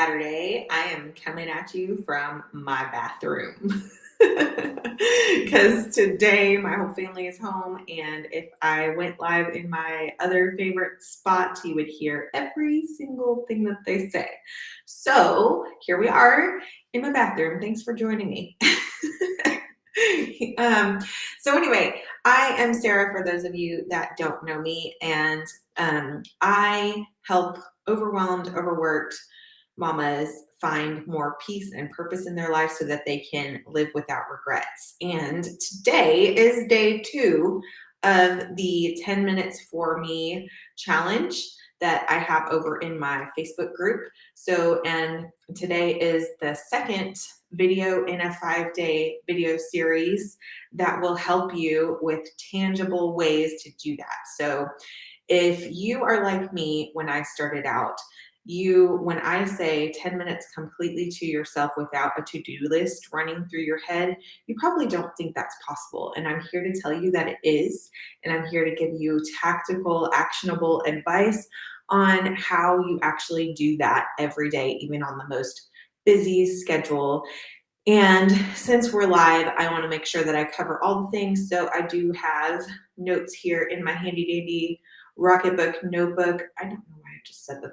Saturday, I am coming at you from my bathroom. Because today my whole family is home, and if I went live in my other favorite spot, you would hear every single thing that they say. So here we are in my bathroom. Thanks for joining me. um, so anyway, I am Sarah for those of you that don't know me, and I help overwhelmed, overworked mamas find more peace and purpose in their life so that they can live without regrets. And today is day 2 of the 10 minutes for me challenge that I have over in my Facebook group. So, and today is the second video in a 5-day video series that will help you with tangible ways to do that. So if you are like me when I started out, when I say 10 minutes completely to yourself without a to-do list running through your head, you probably don't think that's possible. And I'm here to tell you that it is. And I'm here to give you tactical, actionable advice on how you actually do that every day, even on the most busy schedule. And since we're live, I want to make sure that I cover all the things. So I do have notes here in my handy dandy Rocketbook notebook. I don't know why I just said that.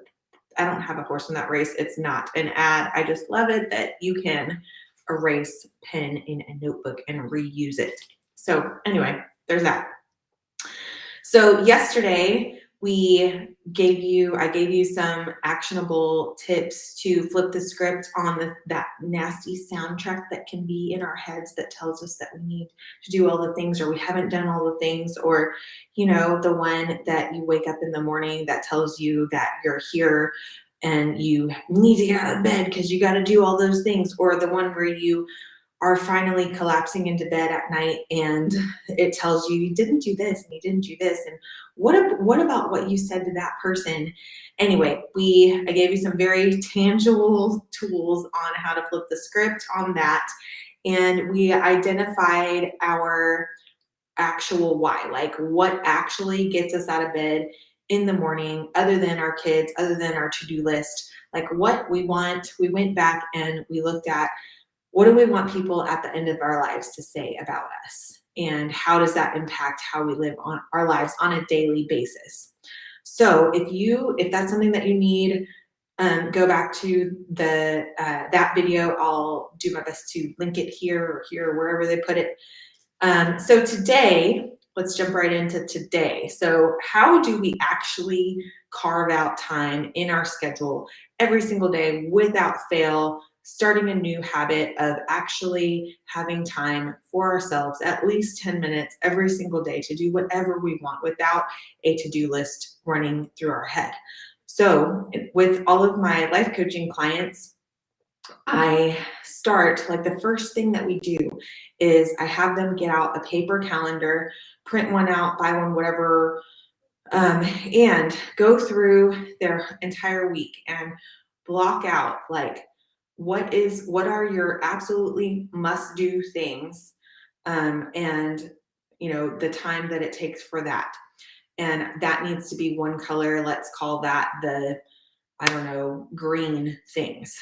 I don't have a horse in that race. It's not an ad. I just love it that you can erase pen in a notebook and reuse it. So anyway, there's that. So yesterday I gave you some actionable tips to flip the script on that nasty soundtrack that can be in our heads that tells us that we need to do all the things, or we haven't done all the things, or the one that you wake up in the morning that tells you that you're here and you need to get out of bed because you got to do all those things, or the one where you are finally collapsing into bed at night and it tells you you didn't do this and you didn't do this, and what about what you said to that person? Anyway, I gave you some very tangible tools on how to flip the script on that, and we identified our actual why, like what actually gets us out of bed in the morning, other than our kids, other than our to-do list, like what we want. We went back and we looked at, what do we want people at the end of our lives to say about us? And how does that impact how we live on our lives on a daily basis? So if that's something that you need, go back to that video. I'll do my best to link it here or here, wherever they put it. So today, let's jump right into today. So how do we actually carve out time in our schedule every single day without fail, starting a new habit of actually having time for ourselves, at least 10 minutes every single day to do whatever we want without a to-do list running through our head? So with all of my life coaching clients, I start, like, the first thing that we do is I have them get out a paper calendar, print one out, buy one, whatever, and go through their entire week and block out, like, what are your absolutely must do things, and the time that it takes for that. And that needs to be one color. Let's call that I don't know, green things.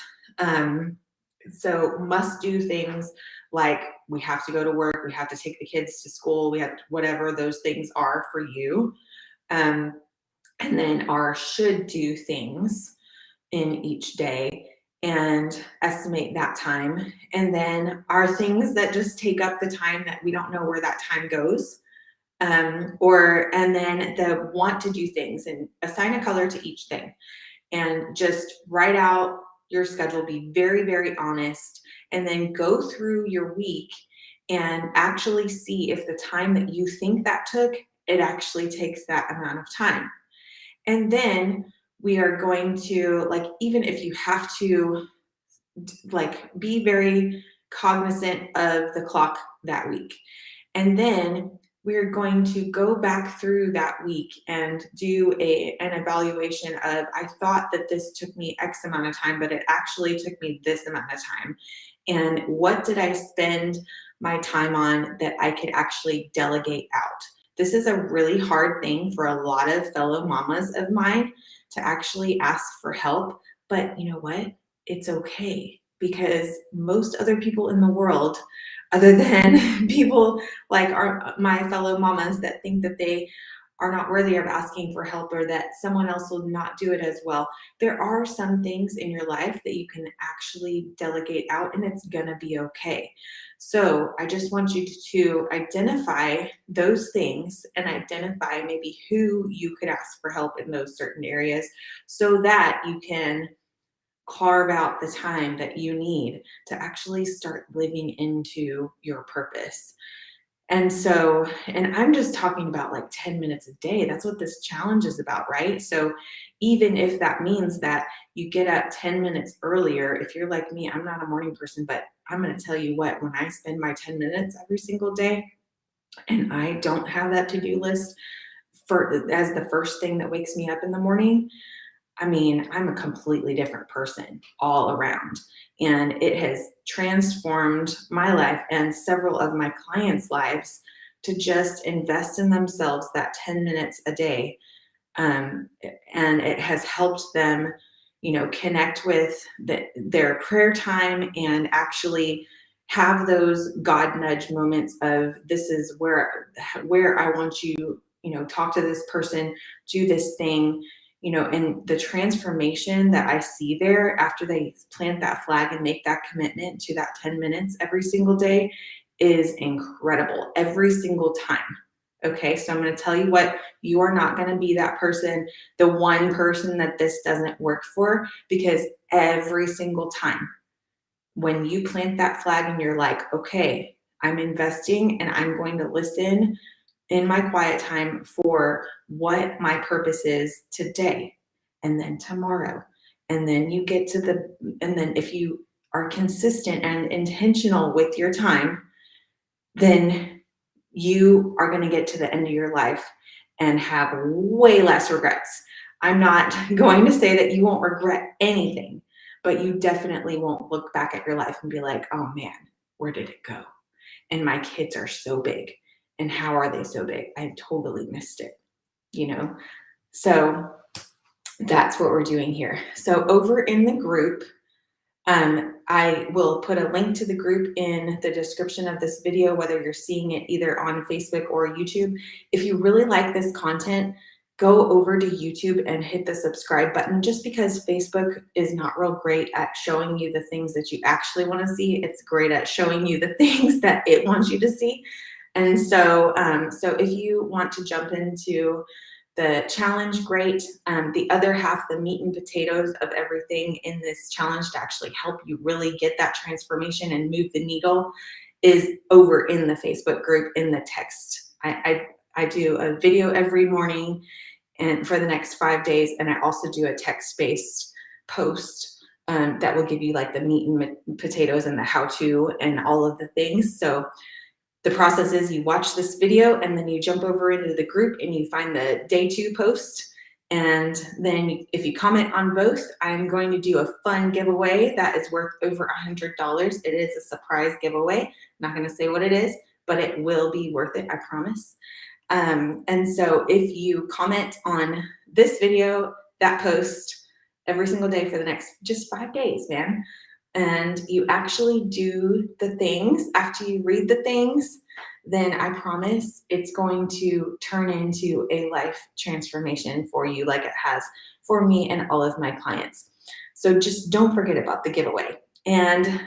So must do things, like we have to go to work, we have to take the kids to school, we have whatever those things are for you. And then our should do things in each day, and estimate that time. And then our things that just take up the time that we don't know where that time goes. And then the want to do things, and assign a color to each thing. And just write out your schedule, be very, very honest, and then go through your week and actually see if the time that you think that took, it actually takes that amount of time. And then we are going to, like, even if you have to, like, be very cognizant of the clock that week. And then we're going to go back through that week and do an evaluation of, I thought that this took me X amount of time, but it actually took me this amount of time. And what did I spend my time on that I could actually delegate out? This is a really hard thing for a lot of fellow mamas of mine to actually ask for help. But you know what? it's okay, because most other people in the world, other than people like my fellow mamas that think that they are not worthy of asking for help, or that someone else will not do it as well, there are some things in your life that you can actually delegate out, and it's gonna be okay. So I just want you to identify those things and identify maybe who you could ask for help in those certain areas, so that you can carve out the time that you need to actually start living into your purpose. And so, and I'm just talking about like 10 minutes a day. That's what this challenge is about, right? So, even if that means that you get up 10 minutes earlier, if you're like me, I'm not a morning person, but I'm going to tell you what, when I spend my 10 minutes every single day and I don't have that to do list for as the first thing that wakes me up in the morning, I mean, I'm a completely different person all around. And it has transformed my life and several of my clients' lives to just invest in themselves that 10 minutes a day. Um, and it has helped them, connect with their prayer time and actually have those God nudge moments of, this is where I want you, talk to this person, do this thing, and the transformation that I see there after they plant that flag and make that commitment to that 10 minutes every single day is incredible every single time. Okay, so I'm going to tell you what, you are not going to be that person, the one person that this doesn't work for, because every single time when you plant that flag and you're like, okay, I'm investing and I'm going to listen in my quiet time for what my purpose is today and then tomorrow. And then you get to and then if you are consistent and intentional with your time, then you are going to get to the end of your life and have way less regrets. I'm not going to say that you won't regret anything, but you definitely won't look back at your life and be like, oh man, where did it go? And my kids are so big. And how are they so big? I totally missed it, you know? So that's what we're doing here. So over in the group, I will put a link to the group in the description of this video, whether you're seeing it either on Facebook or YouTube. If you really like this content, go over to YouTube and hit the subscribe button. Just because Facebook is not real great at showing you the things that you actually want to see, it's great at showing you the things that it wants you to see. And so, so if you want to jump into the challenge, great. The other half, the meat and potatoes of everything in this challenge to actually help you really get that transformation and move the needle, is over in the Facebook group in the text. I do a video every morning and for the next 5 days, and I also do a text-based post that will give you like the meat and potatoes and the how-to and all of the things. So the process is you watch this video and then you jump over into the group and you find the day 2 post. And then if you comment on both, I'm going to do a fun giveaway that is worth over $100. It is a surprise giveaway. I'm not going to say what it is, but it will be worth it, I promise. And so if you comment on this video, that post every single day for the next just 5 days, man, and you actually do the things after you read the things, then I promise it's going to turn into a life transformation for you, like it has for me and all of my clients. So just don't forget about the giveaway. And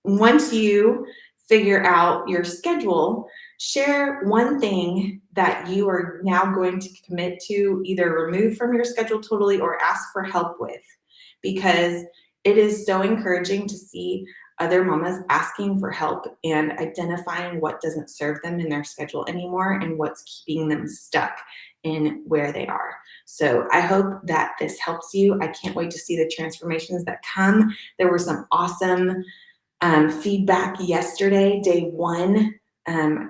once you figure out your schedule, share one thing that you are now going to commit to either remove from your schedule totally or ask for help with, because it is so encouraging to see other mamas asking for help and identifying what doesn't serve them in their schedule anymore and what's keeping them stuck in where they are. So I hope that this helps you. I can't wait to see the transformations that come. There were some awesome feedback yesterday, day 1.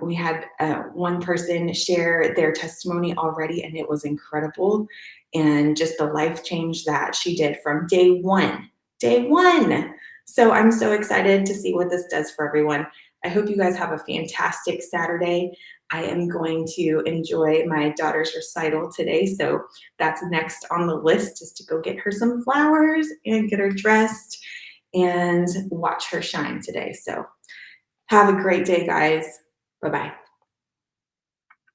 We had one person share their testimony already, and it was incredible. And just the life change that she did from day one. So I'm so excited to see what this does for everyone. I hope you guys have a fantastic Saturday. I am going to enjoy my daughter's recital today, so that's next on the list, is to go get her some flowers and get her dressed and watch her shine today. So have a great day, guys. Bye-bye.